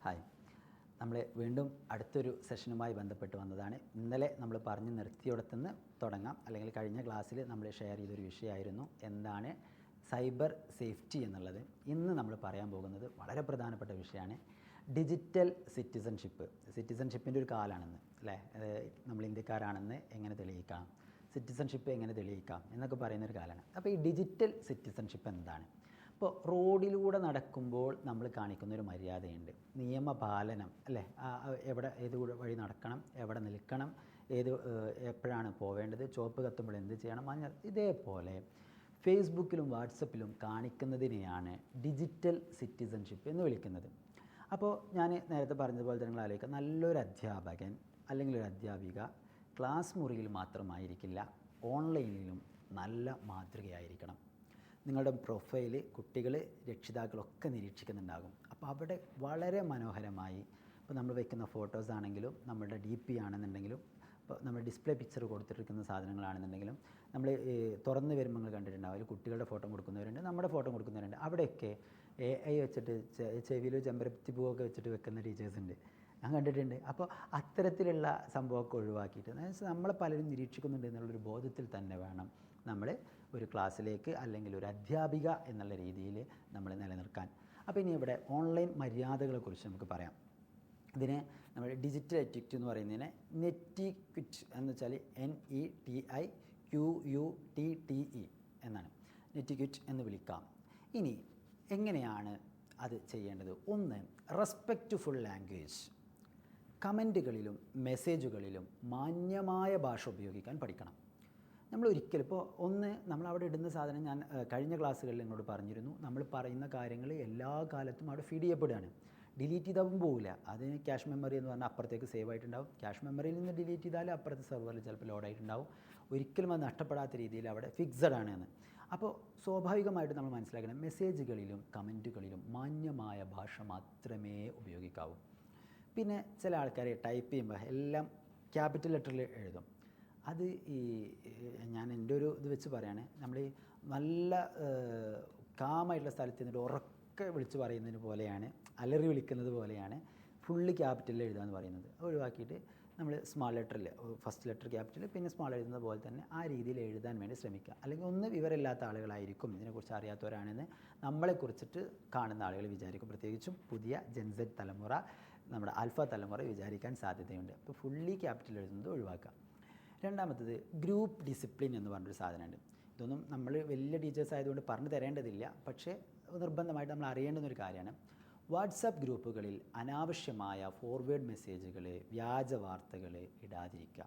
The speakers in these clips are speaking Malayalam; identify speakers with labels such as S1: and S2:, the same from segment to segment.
S1: ഹായ്. നമ്മൾ വീണ്ടും അടുത്തൊരു സെഷനുമായി ബന്ധപ്പെട്ട് വന്നതാണ്. ഇന്നലെ നമ്മൾ പറഞ്ഞു നിർത്തിയിടത്തുനിന്ന് തുടങ്ങാം. അല്ലെങ്കിൽ കഴിഞ്ഞ ക്ലാസ്സിൽ നമ്മൾ ഷെയർ ചെയ്തൊരു വിഷയമായിരുന്നു എന്താണ് സൈബർ സേഫ്റ്റി എന്നുള്ളത്. ഇന്ന് നമ്മൾ പറയാൻ പോകുന്നത് വളരെ പ്രധാനപ്പെട്ട വിഷയമാണ് ഡിജിറ്റൽ സിറ്റിസൺഷിപ്പിൻ്റെ ഒരു കാലമാണെന്ന് അല്ലേ. നമ്മൾ ഇന്ത്യക്കാരാണെന്ന് എങ്ങനെ തെളിയിക്കാം, സിറ്റിസൺഷിപ്പ് എങ്ങനെ തെളിയിക്കാം എന്നൊക്കെ പറയുന്നൊരു കാലമാണ്. അപ്പോൾ ഈ ഡിജിറ്റൽ സിറ്റിസൺഷിപ്പ് എന്താണ്? ഇപ്പോൾ റോഡിലൂടെ നടക്കുമ്പോൾ നമ്മൾ കാണിക്കുന്നൊരു മര്യാദയുണ്ട്, നിയമപാലനം അല്ലേ. ഏത് വഴി നടക്കണം, എവിടെ നിൽക്കണം, എപ്പോഴാണ് പോവേണ്ടത്, ചുവപ്പ് കത്തുമ്പോൾ എന്ത് ചെയ്യണം, മഞ്ഞ. ഇതേപോലെ ഫേസ്ബുക്കിലും വാട്സപ്പിലും കാണിക്കുന്നതിനെയാണ് ഡിജിറ്റൽ സിറ്റിസൺഷിപ്പ് എന്ന് വിളിക്കുന്നത്. അപ്പോൾ ഞാൻ നേരത്തെ പറഞ്ഞതുപോലെ തന്നെ നിങ്ങൾ ആലോചിക്കുക, നല്ലൊരു അധ്യാപകൻ അല്ലെങ്കിൽ ഒരു അധ്യാപിക ക്ലാസ് മുറിയിൽ മാത്രമായിരിക്കില്ല, ഓൺലൈനിലും നല്ല മാതൃകയായിരിക്കണം. നിങ്ങളുടെ പ്രൊഫൈല് കുട്ടികൾ രക്ഷിതാക്കളൊക്കെ നിരീക്ഷിക്കുന്നുണ്ടാകും. അപ്പോൾ അവിടെ വളരെ മനോഹരമായി, ഇപ്പോൾ നമ്മൾ വയ്ക്കുന്ന ഫോട്ടോസ് ആണെങ്കിലും നമ്മുടെ DP ആണെന്നുണ്ടെങ്കിലും, ഇപ്പോൾ നമ്മൾ ഡിസ്പ്ലേ പിക്ചർ കൊടുത്തിരിക്കുന്ന സാധനങ്ങളാണെന്നുണ്ടെങ്കിലും, നമ്മൾ തുറന്ന് വരുമ്പോൾ നിങ്ങൾ കണ്ടിട്ടുണ്ടാവും അതിൽ കുട്ടികളുടെ ഫോട്ടോ കൊടുക്കുന്നവരുണ്ട്, നമ്മുടെ ഫോട്ടോ കൊടുക്കുന്നവരുണ്ട്. അവിടെയൊക്കെ AI വെച്ചിട്ട് ചെവിയിൽ ചെമ്പരത്തി പൂവൊക്കെ വെച്ചിട്ട് വെക്കുന്ന ടീച്ചേഴ്സ് ഉണ്ട്, ഞാൻ കണ്ടിട്ടുണ്ട്. അപ്പോൾ അത്തരത്തിലുള്ള സംഭവമൊക്കെ ഒഴിവാക്കിയിട്ട് നമ്മളെ പലരും നിരീക്ഷിക്കുന്നുണ്ട് എന്നുള്ളൊരു ബോധത്തിൽ തന്നെ വേണം നമ്മൾ ഒരു ക്ലാസ്സിലേക്ക് അല്ലെങ്കിൽ ഒരു അധ്യാപിക എന്നുള്ള രീതിയിൽ നമ്മൾ നിലനിർത്താൻ. അപ്പോൾ ഇനി ഇവിടെ ഓൺലൈൻ മര്യാദകളെക്കുറിച്ച് നമുക്ക് പറയാം. ഇതിനെ നമ്മൾ ഡിജിറ്റൽ എറ്റിക്റ്റ് എന്ന് പറയുന്നതിനെ നെറ്റിക്വിറ്റ് എന്ന് വെച്ചാൽ NETIQUTTE എന്നാണ്, നെറ്റിക്വിറ്റ് എന്ന് വിളിക്കാം. ഇനി എങ്ങനെയാണ് അത് ചെയ്യേണ്ടത്? ഒന്ന്, റെസ്പെക്റ്റ്ഫുൾ ലാംഗ്വേജ്. കമൻറ്റുകളിലും മെസ്സേജുകളിലും മാന്യമായ ഭാഷ ഉപയോഗിക്കാൻ പഠിക്കണം. നമ്മൾ ഒരിക്കലും ഇപ്പോൾ നമ്മൾ ഇടുന്ന സാധനം, ഞാൻ കഴിഞ്ഞ ക്ലാസ്സുകളിൽ നിങ്ങളോട് പറഞ്ഞിരുന്നു, നമ്മൾ പറയുന്ന കാര്യങ്ങൾ എല്ലാ കാലത്തും അവിടെ ഫീഡ് ചെയ്യപ്പെടുകയാണ്. ഡിലീറ്റ് ചെയ്താലും പോകില്ല. അതിന് ക്യാഷ് മെമ്മറി എന്ന് പറഞ്ഞാൽ അപ്പുറത്തേക്ക് സേവ് ആയിട്ടുണ്ടാവും. ക്യാഷ് മെമ്മറിയിൽ നിന്ന് ഡിലീറ്റ് ചെയ്താൽ അപ്പുറത്തെ സെർവറിൽ ചിലപ്പോൾ ലോഡായിട്ടുണ്ടാവും. ഒരിക്കലും അത് നഷ്ടപ്പെടാത്ത രീതിയിൽ അവിടെ ഫിക്സഡ് ആണ് എന്ന്. അപ്പോൾ സ്വാഭാവികമായിട്ട് നമ്മൾ മനസ്സിലാക്കണം, മെസ്സേജുകളിലും കമൻറ്റുകളിലും മാന്യമായ ഭാഷ മാത്രമേ ഉപയോഗിക്കാവൂ. പിന്നെ ചില ആൾക്കാർ ടൈപ്പ് ചെയ്യുമ്പോൾ എല്ലാം ക്യാപിറ്റൽ ലെറ്ററിൽ എഴുതും. അത് ഞാൻ എൻ്റെ ഒരു ഇത് വെച്ച് പറയുകയാണ്, നമ്മൾ നല്ല കാമായിട്ടുള്ള സ്ഥലത്ത് നിന്നിട്ട് ഉറക്കെ വിളിച്ച് പറയുന്നതിന് പോലെയാണ്, അലറി വിളിക്കുന്നത് പോലെയാണ് ഫുള്ള് ക്യാപിറ്റലിൽ എഴുതാമെന്ന് പറയുന്നത്. ഒഴിവാക്കിയിട്ട് നമ്മൾ സ്മാൾ ലെറ്ററിൽ ഫസ്റ്റ് ലെറ്റർ ക്യാപിറ്റൽ പിന്നെ സ്മാൾ എഴുതുന്ന പോലെ തന്നെ ആ രീതിയിൽ എഴുതാൻ വേണ്ടി ശ്രമിക്കുക. അല്ലെങ്കിൽ ഒന്ന് വിവരമില്ലാത്ത ആളുകളായിരിക്കും, ഇതിനെക്കുറിച്ച് അറിയാത്തവരാണെന്ന് നമ്മളെക്കുറിച്ചിട്ട് കാണുന്ന ആളുകൾ വിചാരിക്കും. പ്രത്യേകിച്ചും പുതിയ ജെൻസെഡ് തലമുറ, നമ്മുടെ ആൽഫ തലമുറ വിചാരിക്കാൻ സാധ്യതയുണ്ട്. അപ്പോൾ ഫുള്ളി ക്യാപിറ്റൽ എഴുതുന്നത് ഒഴിവാക്കുക. രണ്ടാമത്തത് ഗ്രൂപ്പ് ഡിസിപ്ലിൻ എന്ന് പറഞ്ഞൊരു സാധനമുണ്ട്. ഇതൊന്നും നമ്മൾ വലിയ ടീച്ചേഴ്സ് ആയതുകൊണ്ട് പറഞ്ഞു തരേണ്ടതില്ല, പക്ഷേ നിർബന്ധമായിട്ട് നമ്മൾ അറിയേണ്ടുന്നൊരു കാര്യമാണ്. വാട്സാപ്പ് ഗ്രൂപ്പുകളിൽ അനാവശ്യമായ ഫോർവേഡ് മെസ്സേജുകൾ, വ്യാജ വാർത്തകൾ ഇടാതിരിക്കുക.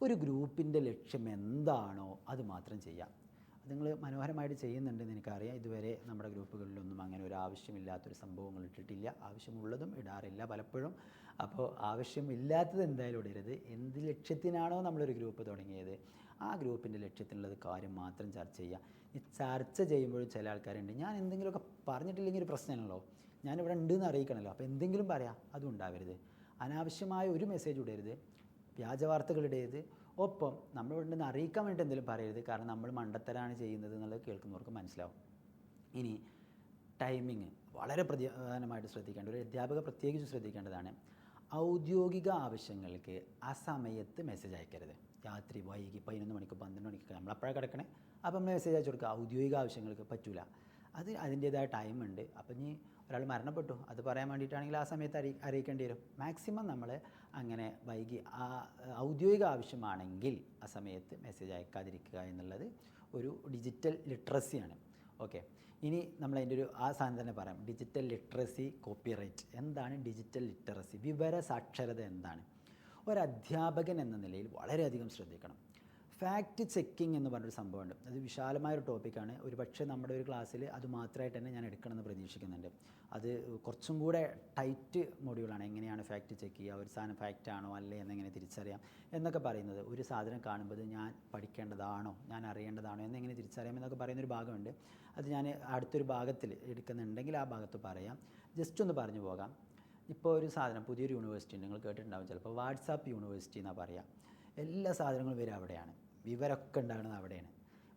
S1: ഒരു ഗ്രൂപ്പിൻ്റെ ലക്ഷ്യം എന്താണോ അത് മാത്രം ചെയ്യാം. അത് നിങ്ങൾ മനോഹരമായിട്ട് ചെയ്യുന്നുണ്ടെന്ന് എനിക്കറിയാം. ഇതുവരെ നമ്മുടെ ഗ്രൂപ്പുകളിലൊന്നും അങ്ങനെ ഒരു ആവശ്യമില്ലാത്തൊരു സംഭവങ്ങൾ ഇട്ടിട്ടില്ല, ആവശ്യമുള്ളതും ഇടാറില്ല പലപ്പോഴും. അപ്പോൾ ആവശ്യമില്ലാത്തത് എന്തായാലും ഇടരുത്. എന്ത് ലക്ഷ്യത്തിനാണോ നമ്മളൊരു ഗ്രൂപ്പ് തുടങ്ങിയത് ആ ഗ്രൂപ്പിൻ്റെ ലക്ഷ്യത്തിനുള്ളത് കാര്യം മാത്രം ചർച്ച ചെയ്യുക. ഈ ചർച്ച ചെയ്യുമ്പോഴും ചില ആൾക്കാരുണ്ട്, ഞാൻ എന്തെങ്കിലുമൊക്കെ പറഞ്ഞിട്ടില്ലെങ്കിൽ ഒരു പ്രശ്നമാണല്ലോ, ഞാനിവിടെ ഉണ്ടെന്ന് അറിയിക്കണമല്ലോ, അപ്പോൾ എന്തെങ്കിലും പറയാം, അതും ഉണ്ടാവരുത്. അനാവശ്യമായ ഒരു മെസ്സേജ് ഇടരുത്, വ്യാജ വാർത്തകൾ ഇടരുത്. ഒപ്പം നമ്മളിവിടെ നിന്ന് അറിയിക്കാൻ വേണ്ടി എന്തെങ്കിലും പറയരുത്, കാരണം നമ്മൾ മണ്ടത്തരാണ് ചെയ്യുന്നത് എന്നുള്ളത് കേൾക്കുന്നവർക്ക് മനസ്സിലാവും. ഇനി ടൈമിങ് വളരെ പ്രധാനമായിട്ട് ശ്രദ്ധിക്കേണ്ട, ഒരു അധ്യാപക പ്രത്യേകിച്ച് ശ്രദ്ധിക്കേണ്ടതാണ്. ഔദ്യോഗിക ആവശ്യങ്ങൾക്ക് ആ സമയത്ത് മെസ്സേജ് അയക്കരുത്. രാത്രി വൈകി 11 മണിക്ക് 12 മണിക്കൊക്കെ നമ്മളപ്പോഴാണ് കിടക്കണേ, അപ്പം നമ്മൾ മെസ്സേജ് അയച്ചു കൊടുക്കുക. ഔദ്യോഗിക ആവശ്യങ്ങൾക്ക് പറ്റില്ല, അതിൻ്റേതായ ടൈമുണ്ട്. അപ്പം ഇനി ഒരാൾ മരണപ്പെട്ടു അത് പറയാൻ വേണ്ടിയിട്ടാണെങ്കിൽ ആ സമയത്ത് അറിയിക്കേണ്ടി വരും. മാക്സിമം നമ്മൾ അങ്ങനെ വൈകി ഔദ്യോഗിക ആവശ്യമാണെങ്കിൽ ആ സമയത്ത് മെസ്സേജ് അയക്കാതിരിക്കുക എന്നുള്ളത് ഒരു ഡിജിറ്റൽ ലിറ്ററസിയാണ്. ഓക്കെ, ഇനി നമ്മളതിൻ്റെ ആ സാധനം തന്നെ പറയാം. Digital literacy, copyright. എന്താണ് ഡിജിറ്റൽ ലിറ്ററസി? വിവര സാക്ഷരത എന്താണ്? ഒരധ്യാപകൻ എന്ന നിലയിൽ വളരെയധികം ശ്രദ്ധിക്കണം. ഫാക്റ്റ് ചെക്കിംഗ് എന്ന് പറഞ്ഞൊരു സംഭവമുണ്ട്. അത് വിശാലമായൊരു ടോപ്പിക്കാണ്. ഒരു പക്ഷേ നമ്മുടെ ഒരു ക്ലാസ്സിൽ അത് മാത്രമായിട്ട് തന്നെ ഞാൻ എടുക്കണമെന്ന് പ്രതീക്ഷിക്കുന്നുണ്ട്. അത് കുറച്ചും കൂടെ ടൈറ്റ് മൊഡ്യൂളാണ്. എങ്ങനെയാണ് ഫാക്റ്റ് ചെക്ക് ചെയ്യുക, ഒരു സാധനം ഫാക്റ്റാണോ അല്ലേ എന്നെങ്ങനെ തിരിച്ചറിയാം എന്നൊക്കെ പറയുന്നത്. ഒരു സാധനം കാണുമ്പോൾ ഞാൻ പഠിക്കേണ്ടതാണോ, ഞാൻ അറിയേണ്ടതാണോ എന്നെങ്ങനെ തിരിച്ചറിയാം എന്നൊക്കെ പറയുന്നൊരു ഭാഗമുണ്ട്. അത് ഞാൻ അടുത്തൊരു ഭാഗത്തിൽ എടുക്കുന്നുണ്ടെങ്കിൽ ആ ഭാഗത്ത് പറയാം. ജസ്റ്റ് ഒന്ന് പറഞ്ഞു പോകാം. ഇപ്പോൾ ഒരു സാധനം, പുതിയൊരു യൂണിവേഴ്സിറ്റി ഉണ്ട്, നിങ്ങൾ കേട്ടിട്ടുണ്ടാവും ചിലപ്പോൾ, വാട്സാപ്പ് യൂണിവേഴ്സിറ്റി എന്നാണ് പറയുക. എല്ലാ സാധനങ്ങളും വരെ അവിടെയാണ്, വിവരമൊക്കെ ഉണ്ടാകുന്നത് അവിടെയാണ്.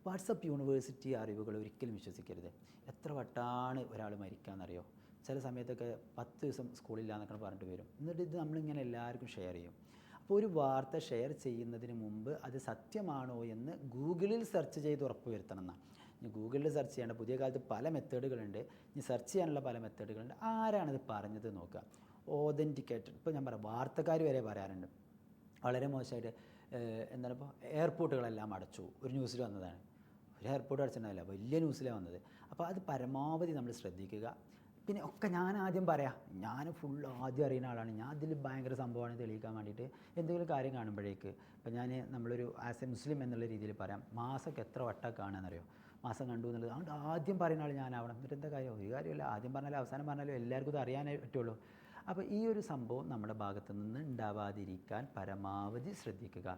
S1: വാട്സപ്പ് യൂണിവേഴ്സിറ്റി അറിവുകൾ ഒരിക്കലും വിശ്വസിക്കരുത്. എത്ര വട്ടാണ് ഒരാൾ മരിക്കാമെന്നറിയോ? ചില സമയത്തൊക്കെ 10 ദിവസം സ്കൂളില്ല എന്നൊക്കെ പറഞ്ഞിട്ട് വരും. എന്നിട്ട് ഇത് നമ്മളിങ്ങനെ എല്ലാവർക്കും ഷെയർ ചെയ്യും. അപ്പോൾ ഒരു വാർത്ത ഷെയർ ചെയ്യുന്നതിന് മുമ്പ് അത് സത്യമാണോ എന്ന് ഗൂഗിളിൽ സെർച്ച് ചെയ്ത് ഉറപ്പ് വരുത്തണം എന്നാണ്. ഇനി ഗൂഗിളിൽ സെർച്ച് ചെയ്യേണ്ട പുതിയ കാലത്ത് പല മെത്തേഡുകളുണ്ട്. ഇനി സെർച്ച് ചെയ്യാനുള്ള പല മെത്തേഡുകളുണ്ട്. ആരാണിത് പറഞ്ഞത് നോക്കുക. ഓതൻറ്റിക്കേറ്റഡ്. ഇപ്പോൾ ഞാൻ പറയാം, വാർത്തക്കാർ വരെ പറയാറുണ്ട് വളരെ മോശമായിട്ട്. എന്താണ് ഇപ്പോൾ എയർപോർട്ടുകളെല്ലാം അടച്ചു, ഒരു ന്യൂസിൽ വന്നതാണ്. ഒരു എയർപോർട്ട് അടച്ചിട്ടുണ്ടാവില്ല, വലിയ ന്യൂസിലാണ് വന്നത്. അപ്പോൾ അത് പരമാവധി നമ്മൾ ശ്രദ്ധിക്കുക. പിന്നെ ഒക്കെ ഞാൻ ആദ്യം പറയാം, ഞാൻ ആദ്യം അറിയുന്ന ആളാണ്, ഞാൻ അതിൽ ഭയങ്കര സംഭവമാണ് തെളിയിക്കാൻ വേണ്ടിയിട്ട് എന്തെങ്കിലും കാര്യം കാണുമ്പോഴേക്ക് ഇപ്പോൾ നമ്മളൊരു ആസ് എ മുസ്ലിം എന്നുള്ള രീതിയിൽ പറയാം, മാസമൊക്കെ എത്ര വട്ടം കാണുകയെന്നറിയോ, മാസം കണ്ടു എന്നുള്ളത്. അതുകൊണ്ട് ആദ്യം പറയുന്ന ആൾ ഞാനാവണം. എന്നിട്ട് എന്താ കാര്യം? ഒരു കാര്യമില്ല, ആദ്യം പറഞ്ഞാലും അവസാനം പറഞ്ഞാലും എല്ലാവർക്കും ഇത് അറിയാനേ പറ്റുള്ളൂ. അപ്പോൾ ഈ ഒരു സംഭവം നമ്മുടെ ഭാഗത്തു നിന്ന് ഉണ്ടാവാതിരിക്കാൻ പരമാവധി ശ്രദ്ധിക്കുക.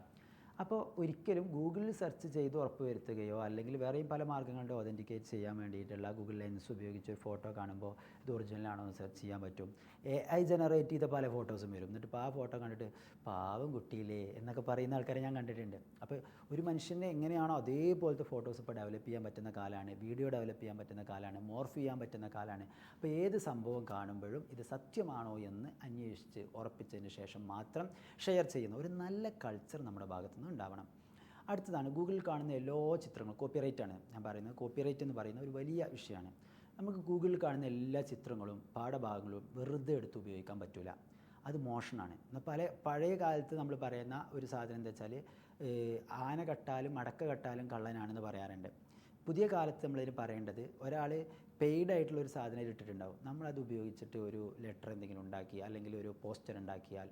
S1: അപ്പോൾ ഒരിക്കലും ഗൂഗിളിൽ സെർച്ച് ചെയ്ത് ഉറപ്പ് വരുത്തുകയോ അല്ലെങ്കിൽ വേറെയും പല മാർഗ്ഗങ്ങളുണ്ട് ഒതൻറ്റിക്കേറ്റ് ചെയ്യാൻ വേണ്ടിയിട്ടുള്ള. ഗൂഗിൾ ലെൻസ് ഉപയോഗിച്ച് ഒരു ഫോട്ടോ കാണുമ്പോൾ ഇത് ഒറിജിനലാണോ എന്ന് സെർച്ച് ചെയ്യാൻ പറ്റും. AI ജനറേറ്റ് ചെയ്ത പല ഫോട്ടോസും വരും. എന്നിട്ട് ഇപ്പോൾ ആ ഫോട്ടോ കണ്ടിട്ട് പാവം കുട്ടിയില്ലേ എന്നൊക്കെ പറയുന്ന ആൾക്കാരെ ഞാൻ കണ്ടിട്ടുണ്ട്. അപ്പോൾ ഒരു മനുഷ്യനെ എങ്ങനെയാണോ അതേപോലത്തെ ഫോട്ടോസ് ഇപ്പോൾ ഡെവലപ്പ് ചെയ്യാൻ പറ്റുന്ന കാലമാണ്, വീഡിയോ ഡെവലപ്പ് ചെയ്യാൻ പറ്റുന്ന കാലമാണ്, മോർഫ് ചെയ്യാൻ പറ്റുന്ന കാലമാണ്. അപ്പോൾ ഏത് സംഭവം കാണുമ്പോഴും ഇത് സത്യമാണോ എന്ന് അന്വേഷിച്ച് ഉറപ്പിച്ചതിന് ശേഷം മാത്രം ഷെയർ ചെയ്യുന്ന ഒരു നല്ല കൾച്ചർ നമ്മുടെ ഭാഗത്തുനിന്ന് ഉണ്ടാവണം. അടുത്തതാണ്, ഗൂഗിളിൽ കാണുന്ന എല്ലാ ചിത്രങ്ങളും കോപ്പിറൈറ്റാണ് ഞാൻ പറയുന്നത്. കോപ്പിറൈറ്റ് എന്ന് പറയുന്ന ഒരു വലിയ വിഷയമാണ്. നമുക്ക് ഗൂഗിളിൽ കാണുന്ന എല്ലാ ചിത്രങ്ങളും പാഠഭാഗങ്ങളും വെറുതെ എടുത്ത് ഉപയോഗിക്കാൻ പറ്റില്ല. അത് മോഷണമാണ്. എന്നാൽ പഴയ കാലത്ത് നമ്മൾ പറയുന്ന ഒരു സാധനം എന്താ വെച്ചാൽ, ആന കട്ടാലും അടക്ക കട്ടാലും കള്ളനാണെന്ന് പറയാറുണ്ട്. പുതിയ കാലത്ത് നമ്മളതിന് പറയേണ്ടത്, ഒരാൾ പെയ്ഡ് ആയിട്ടുള്ളൊരു സാധനം ഇട്ടിട്ടുണ്ടാവും, നമ്മളത് ഉപയോഗിച്ചിട്ട് ഒരു ലെറ്റർ എന്തെങ്കിലും ഉണ്ടാക്കി അല്ലെങ്കിൽ ഒരു പോസ്റ്റർ ഉണ്ടാക്കിയാൽ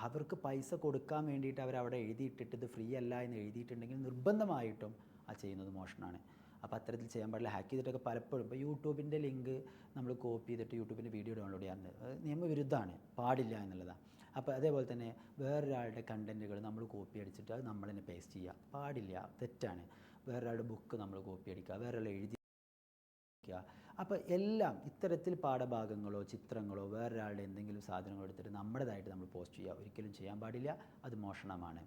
S1: അവർക്ക് പൈസ കൊടുക്കാൻ വേണ്ടിയിട്ട് അവരവിടെ എഴുതിയിട്ടിട്ട് ഇത് ഫ്രീ അല്ല എന്ന് എഴുതിയിട്ടുണ്ടെങ്കിൽ നിർബന്ധമായിട്ടും ആ ചെയ്യുന്നത് മോഷണമാണ്. അപ്പോൾ അത്തരത്തിൽ ചെയ്യാൻ പാടില്ല. ഹാക്ക് ചെയ്തിട്ടൊക്കെ പലപ്പോഴും ഇപ്പോൾ യൂട്യൂബിൻ്റെ ലിങ്ക് നമ്മൾ കോപ്പി ചെയ്തിട്ട് യൂട്യൂബിൻ്റെ വീഡിയോ ഡൗൺലോഡ് ചെയ്യാറുണ്ട്. നിയമവിരുദ്ധമാണ്, പാടില്ല എന്നുള്ളതാണ്. അപ്പോൾ അതേപോലെ തന്നെ വേറൊരാളുടെ കണ്ടൻറ്റുകൾ നമ്മൾ കോപ്പി അടിച്ചിട്ട് അത് നമ്മൾ തന്നെ പേസ്റ്റ് ചെയ്യുക, പാടില്ല, തെറ്റാണ്. വേറൊരാളുടെ ബുക്ക് നമ്മൾ കോപ്പി അടിക്കുക, വേറൊരാൾ എഴുതി. അപ്പോൾ എല്ലാം ഇത്തരത്തിൽ പാഠഭാഗങ്ങളോ ചിത്രങ്ങളോ വേറൊരാളുടെ എന്തെങ്കിലും സാധനങ്ങളോ എടുത്തിട്ട് നമ്മുടേതായിട്ട് നമ്മൾ പോസ്റ്റ് ചെയ്യുക ഒരിക്കലും ചെയ്യാൻ പാടില്ല. അത് മോഷണമാണ്.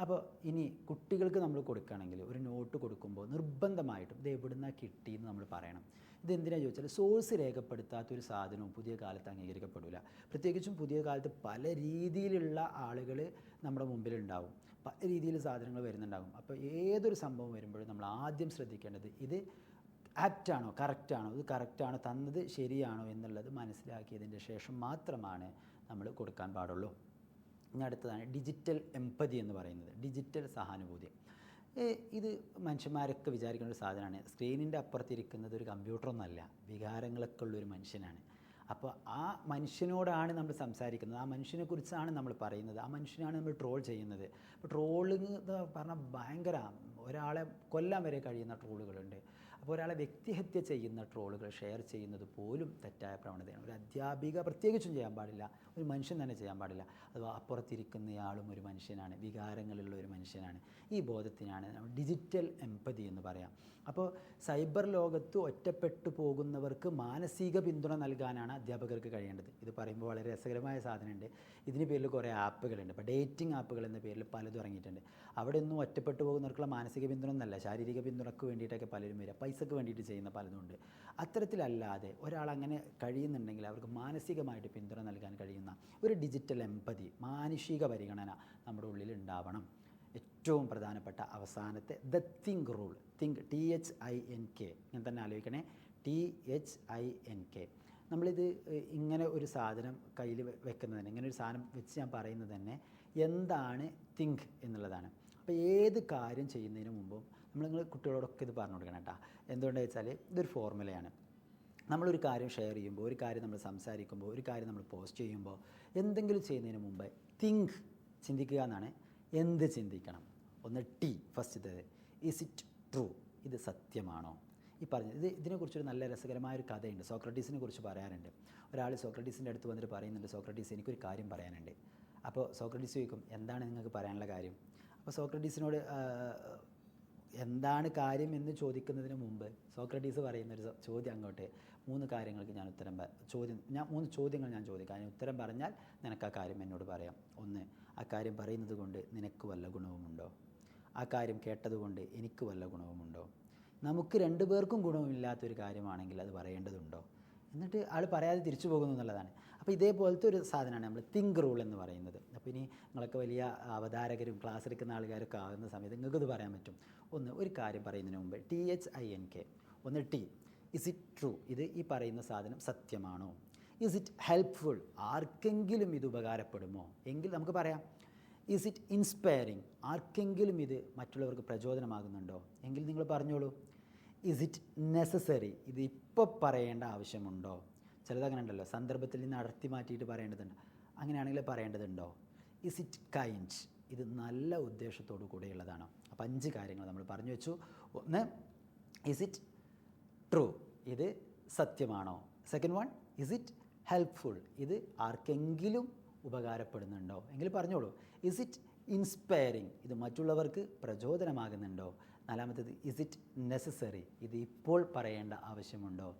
S1: അപ്പോൾ ഇനി കുട്ടികൾക്ക് നമ്മൾ കൊടുക്കുകയാണെങ്കിൽ ഒരു നോട്ട് കൊടുക്കുമ്പോൾ നിർബന്ധമായിട്ടും ഇത് എവിടുന്നാണ് കിട്ടിയെന്ന് നമ്മൾ പറയണം. ഇതെന്തിനാണെന്ന് ചോദിച്ചാൽ, സോഴ്സ് രേഖപ്പെടുത്താത്തൊരു സാധനവും പുതിയ കാലത്ത് അംഗീകരിക്കപ്പെടില്ല. പ്രത്യേകിച്ചും പുതിയ കാലത്ത് പല രീതിയിലുള്ള ആളുകൾ നമ്മുടെ മുമ്പിലുണ്ടാവും, പല രീതിയിൽ സാധനങ്ങൾ വരുന്നുണ്ടാകും. അപ്പോൾ ഏതൊരു സംഭവം വരുമ്പോഴും നമ്മൾ ആദ്യം ശ്രദ്ധിക്കേണ്ടത് ഇത് ആപ്റ്റാണോ, കറക്റ്റാണോ, ഇത് കറക്റ്റാണോ, തന്നത് ശരിയാണോ എന്നുള്ളത് മനസ്സിലാക്കിയതിൻ്റെ ശേഷം മാത്രമാണ് നമ്മൾ കൊടുക്കാൻ പാടുള്ളൂ. ഇനി അടുത്തതാണ് ഡിജിറ്റൽ എംപതി എന്ന് പറയുന്നത്, ഡിജിറ്റൽ സഹാനുഭൂതി. ഇത് മനുഷ്യന്മാരൊക്കെ വിചാരിക്കുന്ന ഒരു സാധനമാണ്. സ്ക്രീനിൻ്റെ അപ്പുറത്തിരിക്കുന്നത് ഒരു കമ്പ്യൂട്ടറൊന്നുമല്ല, വികാരങ്ങളൊക്കെ ഉള്ളൊരു മനുഷ്യനാണ്. അപ്പോൾ ആ മനുഷ്യനോടാണ് നമ്മൾ സംസാരിക്കുന്നത്, ആ മനുഷ്യനെക്കുറിച്ചാണ് നമ്മൾ പറയുന്നത്, ആ മനുഷ്യനാണ് നമ്മൾ ട്രോൾ ചെയ്യുന്നത്. അപ്പോൾ ട്രോളിങ് എന്ന് പറഞ്ഞാൽ ഭയങ്കര, ഒരാളെ കൊല്ലാൻ വരെ കഴിയുന്ന ട്രോളുകളുണ്ട്. അപ്പോൾ ഒരാളെ വ്യക്തിഹത്യ ചെയ്യുന്ന ട്രോളുകൾ ഷെയർ ചെയ്യുന്നത് പോലും തെറ്റായ പ്രവണതയാണ്. ഒരു അധ്യാപിക പ്രത്യേകിച്ചും ചെയ്യാൻ പാടില്ല, ഒരു മനുഷ്യൻ തന്നെ ചെയ്യാൻ പാടില്ല. അഥവാ അപ്പുറത്തിരിക്കുന്നയാളും ഒരു മനുഷ്യനാണ്, വികാരങ്ങളുള്ള ഒരു മനുഷ്യനാണ്. ഈ ബോധത്തിനാണ് നമ്മൾ ഡിജിറ്റൽ എംപതി എന്ന് പറയാം. അപ്പോൾ സൈബർ ലോകത്ത് ഒറ്റപ്പെട്ടു പോകുന്നവർക്ക് മാനസിക പിന്തുണ നൽകാനാണ് അധ്യാപകർക്ക് കഴിയേണ്ടത്. ഇത് പറയുമ്പോൾ വളരെ രസകരമായ സാധനമുണ്ട്. ഇതിന് പേരിൽ കുറേ ആപ്പുകളുണ്ട്. ഇപ്പോൾ ഡേറ്റിംഗ് ആപ്പുകൾ എന്ന പേരിൽ പലതും ഇറങ്ങിയിട്ടുണ്ട്. അവിടെ ഒന്നും ഒറ്റപ്പെട്ടു പോകുന്നവർക്കുള്ള മാനസിക പിന്തുണ എന്നല്ല, ശാരീരിക പിന്തുണക്ക് വേണ്ടിയിട്ടൊക്കെ പലരും വരിക, പൈസക്ക് വേണ്ടിയിട്ട് ചെയ്യുന്ന പലതുമുണ്ട്. അത്തരത്തിലല്ലാതെ ഒരാളങ്ങനെ കഴിയുന്നുണ്ടെങ്കിൽ അവർക്ക് മാനസികമായിട്ട് പിന്തുണ നൽകാൻ കഴിയുന്ന ഒരു ഡിജിറ്റൽ എംപതി, മാനുഷിക പരിഗണന നമ്മുടെ ഉള്ളിൽ ഉണ്ടാവണം. ഏറ്റവും പ്രധാനപ്പെട്ട അവസാനത്തെ the think rule, think, THINK, ഞാൻ തന്നെ ആലോചിക്കണേ, THINK. നമ്മളിത് ഇങ്ങനെ ഒരു സാധനം കയ്യിൽ വെക്കുന്നത് തന്നെ, ഇങ്ങനെ ഒരു സാധനം വെച്ച് ഞാൻ പറയുന്നത് തന്നെ എന്താണ് തിങ്ക് എന്നുള്ളതാണ്. അപ്പോൾ ഏത് കാര്യം ചെയ്യുന്നതിന് മുമ്പും നിങ്ങൾ കുട്ടികളോടൊക്കെ ഇത് പറഞ്ഞു കൊടുക്കണം കേട്ടോ. എന്തുകൊണ്ടെന്ന് വെച്ചാൽ ഇതൊരു ഫോർമുലയാണ്. നമ്മളൊരു കാര്യം ഷെയർ ചെയ്യുമ്പോൾ, ഒരു കാര്യം നമ്മൾ സംസാരിക്കുമ്പോൾ, ഒരു കാര്യം നമ്മൾ പോസ്റ്റ് ചെയ്യുമ്പോൾ, എന്തെങ്കിലും ചെയ്യുന്നതിന് മുമ്പ് തിങ്ക്, ചിന്തിക്കുക എന്നാണ്. എന്ത് ചിന്തിക്കണം? ഒന്ന് ഫസ്റ്റത്തേത്, ഈസ് ഇറ്റ് ട്രൂ, ഇത് സത്യമാണോ? ഈ പറഞ്ഞത് ഇതിനെക്കുറിച്ചൊരു നല്ല രസകരമായൊരു കഥയുണ്ട്. സോക്രട്ടീസിനെ കുറിച്ച് പറയാറുണ്ട്. ഒരാൾ സോക്രട്ടീസിൻ്റെ അടുത്ത് വന്നിട്ട് പറയുന്നുണ്ട്, സോക്രട്ടീസ്, എനിക്കൊരു കാര്യം പറയാനുണ്ട്. അപ്പോൾ സോക്രട്ടീസ് ചോദിക്കും, എന്താണ് നിങ്ങൾക്ക് പറയാനുള്ള കാര്യം? അപ്പോൾ സോക്രട്ടീസിനോട് എന്താണ് കാര്യം എന്ന് ചോദിക്കുന്നതിന് മുമ്പ് സോക്രട്ടീസ് പറയുന്നൊരു ചോദ്യം അങ്ങോട്ട്, 3 കാര്യങ്ങൾക്ക് ഞാൻ ഉത്തരം 3 ചോദ്യങ്ങൾ ഞാൻ ചോദിക്കാം, അതിന് ഉത്തരം പറഞ്ഞാൽ നിനക്ക് ആ കാര്യം എന്നോട് പറയാം. 1, ആ കാര്യം പറയുന്നത് കൊണ്ട് നിനക്ക് വല്ല ഗുണവുമുണ്ടോ? ആ കാര്യം കേട്ടതുകൊണ്ട് എനിക്ക് വല്ല ഗുണവുമുണ്ടോ? നമുക്ക് 2 പേർക്കും ഗുണവുമില്ലാത്തൊരു കാര്യമാണെങ്കിൽ അത് പറയേണ്ടതുണ്ടോ? എന്നിട്ട് ആൾ പറയാതെ തിരിച്ചു പോകുന്നു എന്നുള്ളതാണ്. അപ്പോൾ ഇതേപോലത്തെ ഒരു സാധനമാണ് നമ്മൾ തിങ്ക് റൂൾ എന്ന് പറയുന്നത്. അപ്പോൾ ഇനി നിങ്ങളൊക്കെ വലിയ അവതാരകരും ക്ലാസ് എടുക്കുന്ന ആൾക്കാരൊക്കെ ആകുന്ന സമയത്ത് നിങ്ങൾക്കിത് പറയാൻ പറ്റും. ഒരു കാര്യം പറയുന്നതിന് മുമ്പ് THINK, T, is it true, ഇത് ഈ പറയുന്ന സാധനം സത്യമാണോ? ഇസ് ഇറ്റ് ഹെൽപ്ഫുൾ, ആർക്കെങ്കിലും ഇത് ഉപകാരപ്പെടുമോ എങ്കിൽ നമുക്ക് പറയാം. ഈസ് ഇറ്റ് ഇൻസ്പയറിങ്, ആർക്കെങ്കിലും ഇത് മറ്റുള്ളവർക്ക് പ്രചോദനമാകുന്നുണ്ടോ എങ്കിൽ നിങ്ങൾ പറഞ്ഞോളൂ. ഈസ് ഇറ്റ് നെസസറി, ഇത് ഇപ്പോൾ പറയേണ്ട ആവശ്യമുണ്ടോ? ചിലതങ്ങനെ ഉണ്ടല്ലോ, സന്ദർഭത്തിൽ നിന്ന് അടർത്തി മാറ്റിയിട്ട് പറയേണ്ടതുണ്ട്, അങ്ങനെയാണെങ്കിൽ പറയേണ്ടതുണ്ടോ? ഈസ് ഇറ്റ് കൈൻഡ്, ഇത് നല്ല ഉദ്ദേശത്തോടു കൂടെയുള്ളതാണോ? അപ്പോൾ 5 കാര്യങ്ങൾ നമ്മൾ പറഞ്ഞു വെച്ചു. ഒന്ന്, ഈസ് ഇറ്റ് ട്രൂ, ഇത് സത്യമാണോ? Second one, is it helpful, ഇത് ആർക്കെങ്കിലും ഉപകാരപ്പെടുന്നുണ്ടോ എങ്കിൽ പറഞ്ഞോളൂ. ഇസ് ഇറ്റ് ഇൻസ്പയറിങ്, ഇത് മറ്റുള്ളവർക്ക് പ്രചോദനമാകുന്നുണ്ടോ? നാലാമത്തേത്, ഇസ് ഇറ്റ് നെസസറി, ഇത് ഇപ്പോൾ പറയേണ്ട ആവശ്യമുണ്ടോ?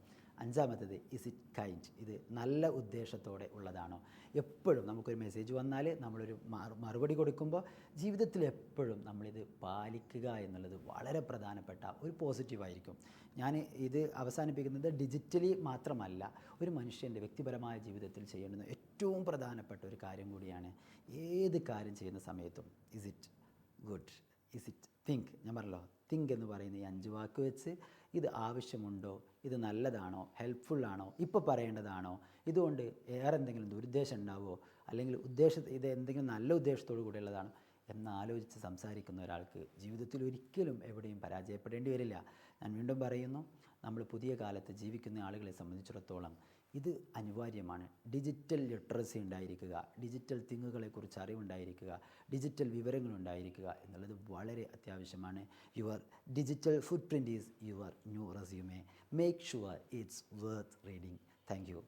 S1: അഞ്ചാമത്തേത്, ഇസ് ഇറ്റ് കൈൻഡ്, ഇത് നല്ല ഉദ്ദേശത്തോടെ ഉള്ളതാണോ? എപ്പോഴും നമുക്കൊരു മെസ്സേജ് വന്നാൽ നമ്മളൊരു മറുപടി കൊടുക്കുമ്പോൾ ജീവിതത്തിൽ എപ്പോഴും നമ്മളിത് പാലിക്കുക എന്നുള്ളത് വളരെ പ്രധാനപ്പെട്ട ഒരു പോസിറ്റീവായിരിക്കും. ഞാൻ ഇത് അവസാനിപ്പിക്കുന്നത് ഡിജിറ്റലി മാത്രമല്ല, ഒരു മനുഷ്യൻ്റെ വ്യക്തിപരമായ ജീവിതത്തിൽ ചെയ്യേണ്ടുന്ന ഏറ്റവും പ്രധാനപ്പെട്ട ഒരു കാര്യം കൂടിയാണ്. ഏത് കാര്യം ചെയ്യുന്ന സമയത്തും is it good, is it think, ഞാൻ പറഞ്ഞല്ലോ തിങ്ക് എന്ന് പറയുന്ന ഈ 5 വാക്ക് വെച്ച് ഇത് ആവശ്യമുണ്ടോ, ഇത് നല്ലതാണോ, ഹെൽപ്ഫുള്ളാണോ, ഇപ്പോൾ പറയേണ്ടതാണോ, ഇതുകൊണ്ട് വേറെ എന്തെങ്കിലും ദുരുദ്ദേശം ഉണ്ടാവുമോ, അല്ലെങ്കിൽ ഇത് എന്തെങ്കിലും നല്ല ഉദ്ദേശത്തോടു കൂടിയുള്ളതാണോ എന്നാലോചിച്ച് സംസാരിക്കുന്ന ഒരാൾക്ക് ജീവിതത്തിൽ ഒരിക്കലും എവിടെയും പരാജയപ്പെടേണ്ടി വരില്ല. ഞാൻ വീണ്ടും പറയുന്നു, നമ്മൾ പുതിയ കാലത്ത് ജീവിക്കുന്ന ആളുകളെ സംബന്ധിച്ചിടത്തോളം ഇത് അനിവാര്യമാണ്. ഡിജിറ്റൽ ലിറ്ററസി ഉണ്ടായിരിക്കുക, ഡിജിറ്റൽ തിങ്ങുകളെക്കുറിച്ച് അറിവുണ്ടായിരിക്കുക, ഡിജിറ്റൽ വിവരങ്ങളുണ്ടായിരിക്കുക എന്നുള്ളത് വളരെ അത്യാവശ്യമാണ്. Your digital footprint is your new resume. Make sure it's worth reading. Thank U.